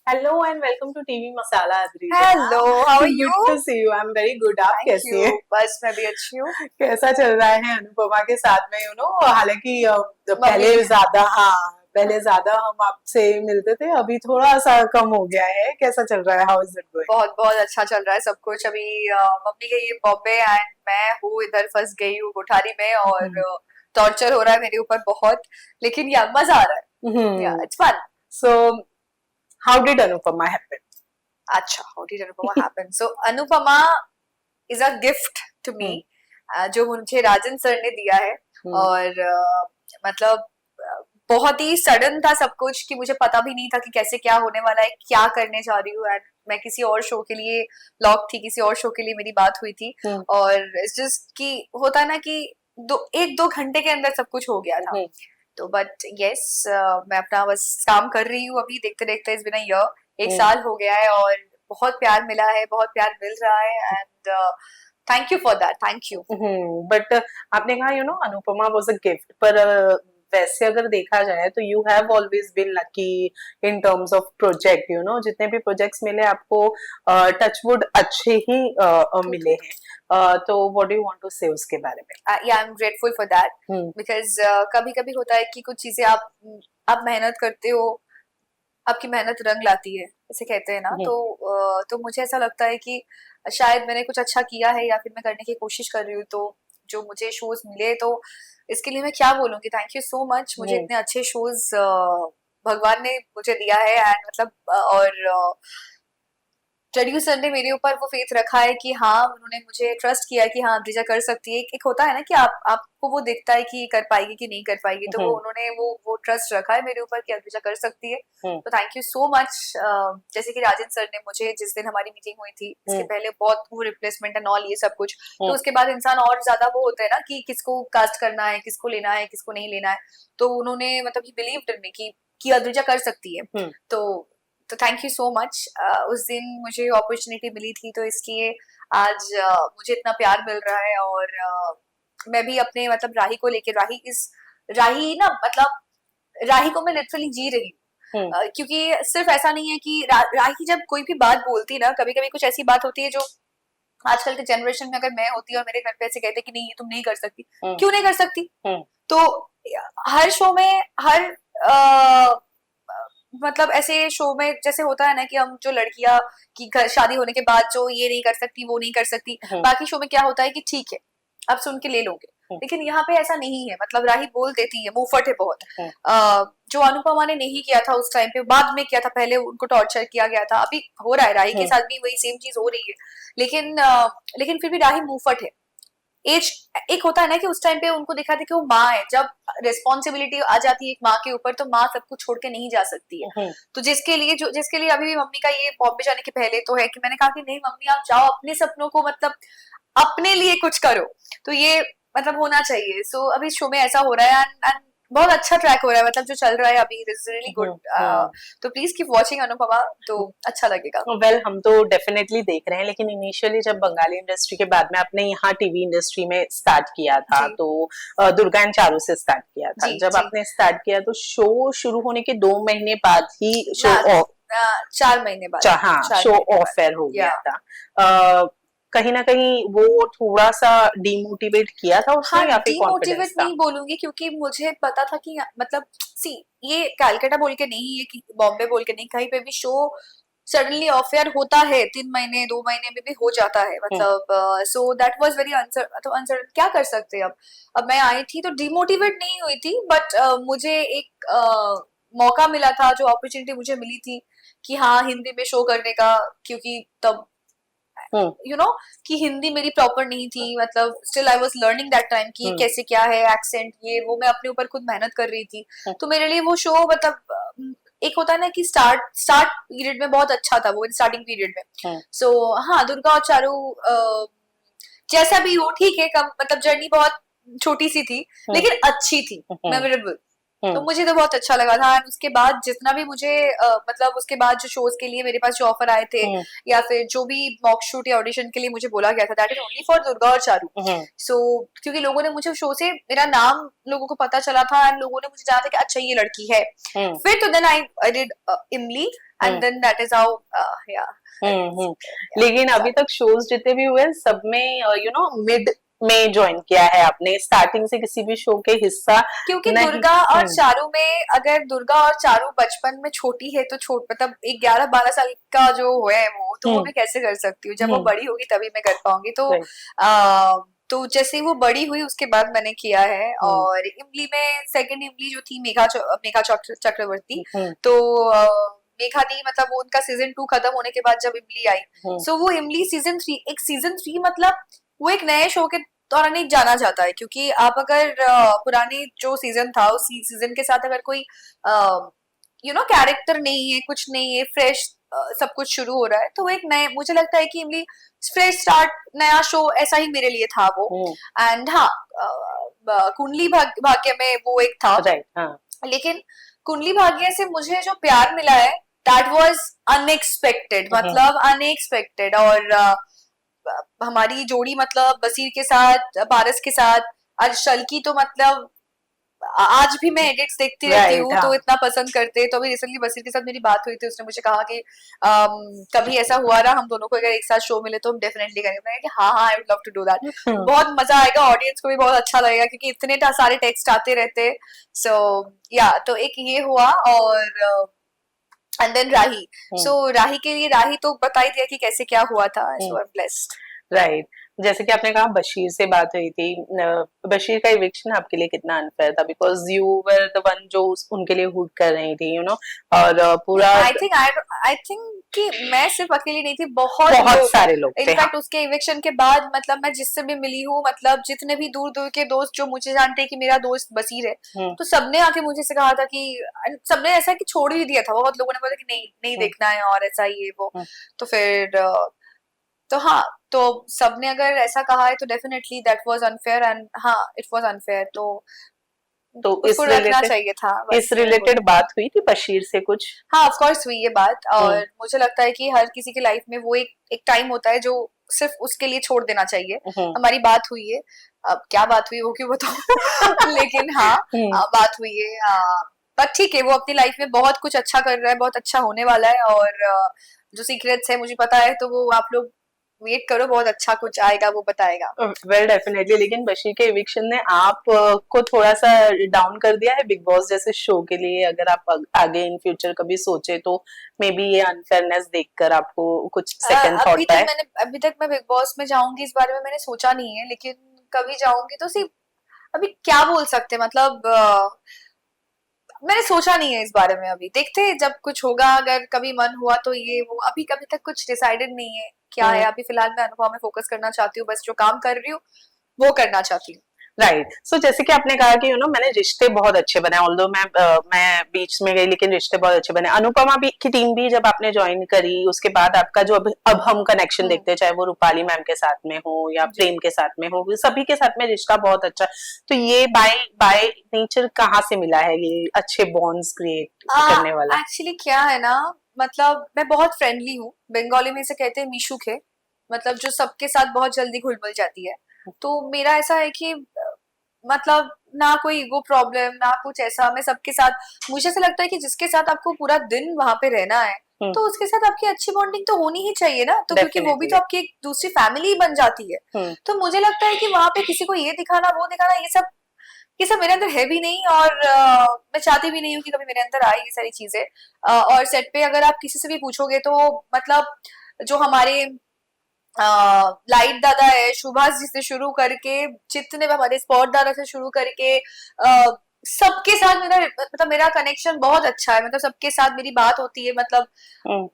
Hello and welcome to TV Masala Adrija. Hello, how are you? Good to see you. I'm very good. आप thank कैसी you. हैं? बस मैं भी अच्छी हूँ। कैसा चल रहा है अनुपमा के साथ में हालांकि पहले मम्मी। ज्यादा हम आपसे मिलते थे, अभी थोड़ा सा कम हो गया है। कैसा चल रहा है? How is it going? बहुत बहुत अच्छा चल रहा है सब कुछ। अभी मम्मी गई है बॉम्बे एंड मैं हूँ इधर, फंस गई हूँ कोठारी में और टॉर्चर हो रहा है मेरे ऊपर बहुत, लेकिन या मजा आ रहा है। Yeah it's fun. So how did Anupama happen? अच्छा, how did Anupama happen? So Anupama is a gift to me, जो मुझे राजन सर ने दिया है। और मतलब बहुत ही सडन था सब कुछ, कि मुझे पता भी नहीं था कि कैसे क्या होने वाला है, क्या करने जा रही हूँ। एंड मैं किसी और शो के लिए लॉक थी, किसी और शो के लिए मेरी बात हुई थी। और इट्स जस्ट कि होता है ना कि एक दो घंटे के अंदर सब कुछ हो गया था। तो बट यस, मैं अपना बस काम कर रही हूँ अभी, देखते देखते इट्स बीन अ ईयर, 1 साल हो गया है और बहुत प्यार मिला है, बहुत प्यार मिल रहा है। And thank you for that, thank you. But आपने कहा अनुपमा वाज अ गिफ्ट, पर वैसे अगर देखा जाए तो you have always been lucky in terms of project. जितने भी प्रोजेक्ट्स मिले आपको, टचवुड अच्छे ही मिले हैं। तो what do you want to say उसके बारे में? Yeah I am grateful for that, because कभी कभी होता है कि कुछ चीजें आप मेहनत करते हो, आपकी मेहनत रंग लाती है, ऐसे कहते हैं ना। तो मुझे ऐसा लगता है कि शायद मैंने कुछ अच्छा किया है या फिर मैं करने की कोशिश कर रही हूँ, तो जो मुझे शोज मिले, तो इसके लिए मैं क्या बोलूंगी। थैंक यू सो मच, मुझे इतने अच्छे शोज भगवान ने मुझे दिया है। एंड मतलब और प्रोड्यूसर ने मेरे ऊपर वो फेथ रखा है कि हाँ, उन्होंने मुझे ट्रस्ट किया कि हाँ अद्रिजा कर सकती है। एक होता है ना कि आपको वो दिखता है कि कर पाएगी कि नहीं कर पाएगी, तो वो उन्होंने वो ट्रस्ट रखा है मेरे ऊपर कि अद्रिजा कर सकती है। तो थैंक यू सो मच। जैसे कि राजन सर ने मुझे, जिस दिन हमारी मीटिंग हुई थी, इसके पहले बहुत वो रिप्लेसमेंट एंड ऑल ये सब कुछ, तो उसके बाद इंसान और ज्यादा वो होता है ना कि किसको कास्ट करना है, किसको लेना है, किसको नहीं लेना है। तो उन्होंने मतलब ही बिलीव्ड इन मी कि अद्रिजा कर सकती है। तो थैंक यू सो मच। उस दिन मुझे अपॉर्चुनिटी मिली थी, तो इसलिए आज मुझे इतना प्यार मिल रहा है। और मैं भी अपने मतलब राही को लेके, राही ना मतलब राही को मैं लिटरली जी रही हूँ। क्योंकि सिर्फ ऐसा नहीं है कि राही जब कोई भी बात बोलती ना, कभी कभी कुछ ऐसी बात होती है जो आजकल के जनरेशन में अगर मैं होती और मेरे घर पे ऐसे कहते कि नहीं ये तुम नहीं कर सकती, क्यों नहीं कर सकती? तो हर शो में मतलब ऐसे शो में जैसे होता है ना कि हम जो लड़कियां की शादी होने के बाद जो ये नहीं कर सकती, वो नहीं कर सकती, बाकी शो में क्या होता है कि ठीक है अब सुन के ले लोगे। लेकिन यहाँ पे ऐसा नहीं है, मतलब राही बोल देती है, मुंहफट है बहुत। जो अनुपमा ने नहीं किया था उस टाइम पे, बाद में किया था, पहले उनको टॉर्चर किया गया था, अभी हो रहा है राही के साथ भी वही सेम चीज हो रही है। लेकिन फिर भी राही मुंहफट है। एज एक होता है ना कि उस टाइम पे उनको दिखा था कि वो माँ है, जब रिस्पॉन्सिबिलिटी आ जाती है एक माँ के ऊपर, तो माँ सब कुछ छोड़ के नहीं जा सकती है। तो जिसके लिए अभी भी मम्मी का ये बॉम्बे जाने के पहले तो है कि मैंने कहा कि नहीं मम्मी आप जाओ, अपने सपनों को मतलब अपने लिए कुछ करो, तो ये मतलब होना चाहिए। सो अभी शो में ऐसा हो रहा है एंड बहुत अच्छा ट्रैक हो रहा है, मतलब जो चल रहा है अभी इज रियली गुड। तो प्लीज कीप वॉचिंग अनुपमा, तो अच्छा लगेगा। वेल हम तो डेफिनेटली देख रहे हैं, लेकिन इनिशियली जब बंगाली इंडस्ट्री के बाद में आपने यहाँ टीवी इंडस्ट्री में स्टार्ट किया था, तो दुर्गा एंड चारू से स्टार्ट किया था। जब आपने स्टार्ट किया तो शो शुरू होने के 2 महीने बाद ही शो ऑफ, 4 महीने बाद, हाँ, शो ऑफ एयर हो गया था। कहीं ना कहीं वो थोड़ा सा डिमोटिवेट किया था उसने, या फिर डिमोटिवेट नहीं बोलूंगी, क्योंकि मुझे पता था कि मतलब सी ये कैलकाटा बोल के नहीं है कि बॉम्बे बोल के नहीं, कहीं पे भी शो सडनली ऑफ एयर होता है 3 महीने 2 महीने में भी हो जाता है, मतलब so that was very uncertain. क्या कर सकते हैं अब मैं आई थी तो डिमोटिवेट नहीं हुई थी, बट मुझे एक मौका मिला था, जो अपॉर्चुनिटी मुझे मिली थी कि हाँ हिंदी में शो करने का, क्योंकि तब कि हिंदी मेरी प्रॉपर नहीं थी, मतलब still I was learning that time कि कैसे क्या है एक्सेंट, ये वो मैं अपने ऊपर खुद मेहनत कर रही थी। तो मेरे लिए वो शो मतलब एक होता है ना कि स्टार्ट पीरियड में बहुत अच्छा था, वो स्टार्टिंग पीरियड में। सो हाँ, दुर्गा और चारू जैसा भी हो ठीक है, कम मतलब जर्नी बहुत छोटी सी थी लेकिन अच्छी थी, मेमोरेबल। तो मुझे तो बहुत अच्छा लगा था। उसके बाद जितना भी मुझे मतलब उसके बाद जो शोज के लिए मेरे पास जो ऑफर आए थे, या फिर जो भी मॉक शूट या ऑडिशन के लिए मुझे बोला गया था, that is only for Durga और चारू। सो क्योंकि लोगों ने मुझे शो से मेरा नाम लोगों को पता चला था एंड लोगों ने मुझे जाना था कि अच्छा ये लड़की है। फिर तो then I did Imli and then that is how yeah लेकिन अभी तक शोज जितने भी हुए सब में मिड में ज्वाइन किया है आपने, स्टार्टिंग से किसी भी शो के हिस्सा क्योंकि नहीं। दुर्गा और चारू में, अगर दुर्गा और चारू बचपन में छोटी है तो छोट मतलब एक 11-12 साल का जो है वो, तो वो मैं कैसे कर सकती हूँ, जब वो बड़ी होगी तभी मैं कर पाऊंगी। तो जैसे वो बड़ी हुई उसके बाद मैंने किया है। और इमली में सेकंड इमली जो थी मेघा चक्रवर्ती, तो मेघा दी मतलब वो उनका सीजन 2 खत्म होने के बाद जब इमली आई, सो वो इमली सीजन 3, एक सीजन 3 मतलब वो एक नए शो के दौरान एक जाना जाता है, क्योंकि आप अगर पुराने जो सीजन था उस सीजन के साथ अगर कोई कैरेक्टर नहीं है, कुछ नहीं है, फ्रेश सब कुछ शुरू हो रहा है, तो वो एक नए, मुझे लगता है कि इमली फ्रेश स्टार्ट, नया शो, ऐसा ही मेरे लिए था वो। एंड हाँ, कुंडली भाग्य में वो एक था, लेकिन कुंडली भाग्य से मुझे जो प्यार मिला है दैट वाज अनएक्सपेक्टेड, मतलब अनएक्सपेक्टेड। और हमारी जोड़ी मतलब बसीर के साथ, पारस के साथ, अर्शल की, तो मतलब आज भी मैं एडिट्स देखती रहती हूँ, तो इतना पसंद करते हैं। तो अभी रिसेंटली बसीर के साथ मेरी बात हुई थी, उसने मुझे कहा कि कभी ऐसा हुआ ना हम दोनों को अगर एक साथ शो मिले तो हम डेफिनेटली करेंगे। मैंने कि हाँ I would love to do that, बहुत मजा आएगा, ऑडियंस को भी बहुत अच्छा लगेगा, क्योंकि इतने सारे टेक्स्ट आते रहते। सो या तो एक ये हुआ, और एंड देन राही। सो राही के लिए, राही तो बता ही दिया कि कैसे क्या हुआ था। सो आई एम ब्लेस्ड। राइट, जैसे कि आपने कहा बशीर से बात हुई थी, बशीर का इविक्शन आपके लिए कितना अनफेयर था, because you were the one जो उनके लिए हुड कर रही थी, और पूरा आई थिंक कि मैं सिर्फ अकेली नहीं थी, बहुत सारे लोग थे। इनफैक्ट उसके इविक्शन के बाद मतलब मैं जिससे भी मिली हूँ, मतलब जितने भी दूर दूर के दोस्त जो मुझे जानते हैं कि मेरा दोस्त बसीर है, तो सबने आके मुझे से कहा था कि, सबने ऐसा कि छोड़ ही दिया था, बहुत लोगों ने बोला कि नहीं नहीं देखना है और ऐसा ये वो। तो फिर तो हाँ, तो सबने अगर ऐसा कहा है तो definitely that was unfair, and हाँ इट वाज अनफेयर। तो उसको रखना चाहिए था। इस रिलेटेड बात हुई थी बशीर से कुछ? हाँ ऑफ कोर्स हुई ये बात, और मुझे लगता है कि हर किसी की लाइफ में वो एक टाइम होता है जो सिर्फ उसके लिए छोड़ देना चाहिए। हमारी बात हुई है, अब क्या बात हुई वो क्यों बताऊं लेकिन हाँ बात हुई है। बट ठीक है, वो अपनी लाइफ में बहुत कुछ अच्छा कर रहा है, बहुत अच्छा होने वाला है, और जो सीक्रेट्स है मुझे पता है, तो वो आप लोग वेट करो, बहुत अच्छा कुछ आएगा, वो बताएगा। Well definitely. लेकिन बशीर के इविक्शन ने आप को थोड़ा सा डाउन कर दिया है बिग बॉस जैसे शो के लिए? अगर आप आगे इन फ्यूचर कभी सोचे तो मे बी ये अनफेयरनेस देखकर आपको कुछ सेकंड थॉट है? अभी तक मैं बिग बॉस में जाऊंगी इस बारे में मैंने सोचा नहीं है, लेकिन कभी जाऊंगी तो सिर्फ, अभी क्या बोल सकते, मतलब मैंने सोचा नहीं है इस बारे में, अभी देखते हैं जब कुछ होगा, अगर कभी मन हुआ तो ये वो, अभी कभी तक कुछ डिसाइडेड नहीं है क्या है। अभी फिलहाल मैं अनुभव में फोकस करना चाहती हूँ, बस जो काम कर रही हूँ वो करना चाहती हूँ। राइट, सो जैसे कि आपने कहा कि मैंने रिश्ते बहुत अच्छे बनाए, ऑल्दो मैं बीच में गई लेकिन रिश्ते बहुत अच्छे बने। अनुपमा भी की टीम भी जब आपने ज्वाइन करी उसके बाद आपका जो अब हम कनेक्शन देखते हैं, चाहे वो रूपाली मैम के साथ में हो या प्रेम के साथ में हो, सभी के साथ में रिश्ता बहुत अच्छा। तो ये बाय नेचर कहाँ से मिला है ये अच्छे बॉन्ड्स क्रिएट करने वाला? एक्चुअली क्या है ना, मतलब मैं बहुत फ्रेंडली हूँ, बंगाली में से कहते हैं मिशुके, मतलब जो सबके साथ बहुत जल्दी घुल मिल जाती है। तो मेरा ऐसा है कि मतलब ना कोई ईगो प्रॉब्लम ना कुछ ऐसा, मैं सबके साथ, मुझे ऐसा लगता है कि जिसके साथ आपको पूरा दिन वहां पे रहना है तो उसके साथ आपकी अच्छी बॉन्डिंग तो होनी ही चाहिए ना, तो क्योंकि वो भी तो आपकी एक दूसरी फैमिली बन जाती है। तो मुझे लगता है कि वहां पे किसी को ये दिखाना वो दिखाना ये सब मेरे अंदर है भी नहीं, और मैं चाहती भी नहीं हूँ कि कभी मेरे अंदर आए ये सारी चीजें। और सेट पे अगर आप किसी से भी पूछोगे तो मतलब जो हमारे लाइट दादा है, सुभाष जी से शुरू करके जितने भी हमारे स्पॉट दादा से शुरू करके सबके साथ मेरा कनेक्शन बहुत अच्छा है, मतलब सबके साथ मेरी बात होती है। मतलब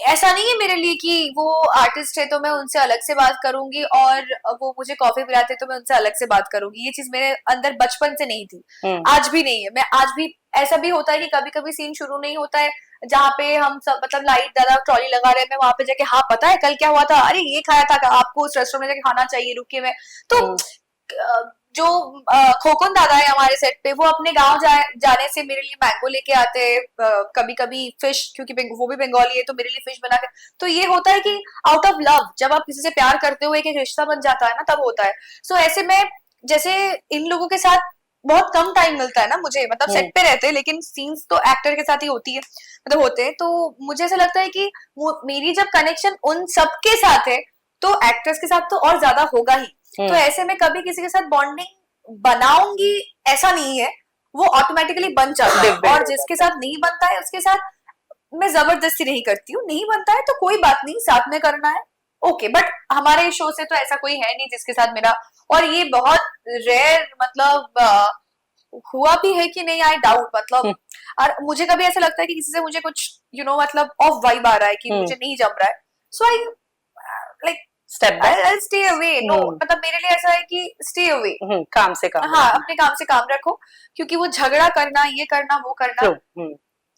ऐसा नहीं है मेरे लिए कि वो आर्टिस्ट है तो मैं उनसे अलग से बात करूंगी और वो मुझे कॉफी पिलाते तो मैं उनसे अलग से बात करूंगी, ये चीज मेरे अंदर बचपन से नहीं थी, आज भी नहीं है। मैं आज भी, ऐसा भी होता है कि कभी कभी सीन शुरू नहीं होता है जहाँ पे हम सब मतलब लाइट दादा ट्रॉली लगा रहे हैं, मैं वहां पे जाके हाँ पता है कल क्या हुआ था, अरे ये खाया था, आपको उस रेस्टोरेंट में जाके खाना चाहिए, रुकिए मैं तो जो खोकन दादा है हमारे सेट पे, वो अपने गांव जाने से मेरे लिए मैंगो लेके आते हैं, कभी कभी फिश, क्योंकि वो भी बंगाली है तो मेरे लिए फिश बना के। तो ये होता है कि आउट ऑफ लव, जब आप किसी से प्यार करते हो एक रिश्ता बन जाता है ना, तब होता है। सो ऐसे में जैसे इन लोगों के साथ बहुत कम टाइम मिलता है ना मुझे, मतलब सेट पे रहते हैं लेकिन सीन्स तो एक्टर के साथ ही होती है, मतलब होते हैं, तो मुझे ऐसा लगता है कि मेरी जब कनेक्शन उन सबके साथ है तो एक्टर्स के साथ तो और ज्यादा होगा ही। तो ऐसे में कभी किसी के साथ बॉन्डिंग बनाऊंगी ऐसा नहीं है, वो ऑटोमेटिकली बन जाता है, और जिसके साथ नहीं बनता है उसके साथ मैं जबरदस्ती नहीं करती हूँ, नहीं बनता है तो कोई बात नहीं, साथ में करना है ओके। बट हमारे शो से तो ऐसा कोई है नहीं जिसके साथ मेरा, और ये बहुत रेयर मतलब हुआ भी है कि नहीं, आई डाउट, मतलब और मुझे कभी ऐसा लगता है कि किसी से मुझे कुछ मतलब ऑफ वाइब आ रहा है कि मुझे नहीं जम रहा है, so I like step back, I stay away. No मतलब मेरे लिए ऐसा है कि स्टे अवे, काम से काम, हाँ अपने काम से काम रखो, क्योंकि वो झगड़ा करना, ये करना, वो करना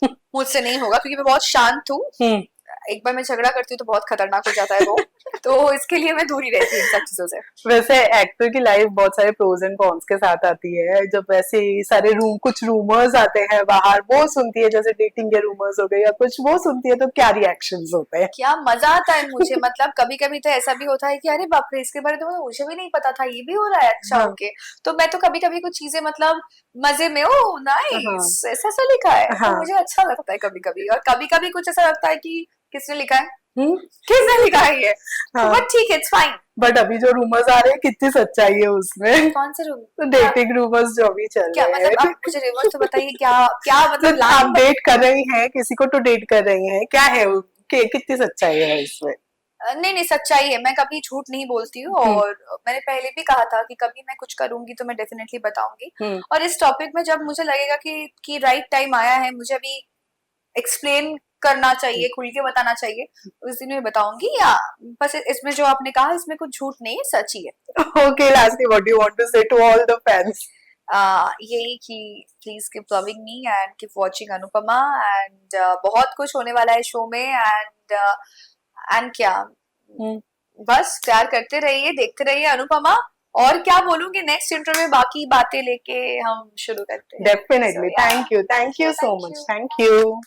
मुझसे नहीं होगा, क्योंकि मैं बहुत शांत हूँ। एक बार मैं झगड़ा करती हूँ तो बहुत खतरनाक हो जाता है वो, तो इसके लिए मैं दूर ही रहती हूँ इन सब चीजों से। वैसे एक्टर की लाइफ बहुत सारे प्रोज एंड कॉन्स के साथ आती है, जब वैसे सारे कुछ रूमर्स आते हैं बाहर, वो सुनती है जैसे डेटिंग के रूमर्स हो गए या कुछ, वो सुनती है तो क्या रिएक्शंस होते हैं? क्या मजा आता है मुझे, मतलब कभी कभी तो ऐसा भी होता है कि अरे बाप रे, इसके बारे में तो मुझे भी नहीं पता था, ये भी हो रहा है, अच्छा ओके। तो मैं तो कभी कभी कुछ चीजें मतलब मजे में, ओ नाइस ऐसा ऐसा लिखा है, तो मुझे अच्छा लगता है कभी कभी, और कभी कभी कुछ ऐसा लगता है कि किसने लिखा है, किसने लिखा है ये, बट ठीक है, इट्स फाइन। बट अभी जो रूमर्स आ रहे हैं कितनी सच्चाई है उसमें? कौन से रूम? डेटिंग रूमर्स जो अभी चल क्या रहे हैं, मतलब, आप मुझे रिवर्स तो बताइए, क्या क्या मतलब आप डेट कर रही हैं किसी को, तो डेट कर रही हैं, क्या है कितनी सच्चाई है इसमें? नहीं नहीं, सच्चाई है, मैं कभी झूठ नहीं बोलती हूँ, और मैंने पहले भी कहा था कि कभी मैं कुछ करूंगी तो मैं डेफिनेटली बताऊंगी, और इस टॉपिक में जब मुझे लगेगा कि राइट टाइम आया है, मुझे अभी एक्सप्लेन करना चाहिए, खुल के बताना चाहिए, उस दिन मैं बताऊंगी। या बस इसमें जो आपने कहा इसमें कुछ झूठ नहीं है, सच ही है। Okay, lastly what do you want to say to all the fans? यही कि please keep loving me and keep watching Anupama, and बहुत कुछ होने वाला है शो में, एंड क्या, बस प्यार करते रहिए, देखते रहिए अनुपमा। और क्या बोलूंगी, नेक्स्ट इंटरव्यू में बाकी बातें लेके हम शुरू करते हैं। Definitely, thank you so much, thank you.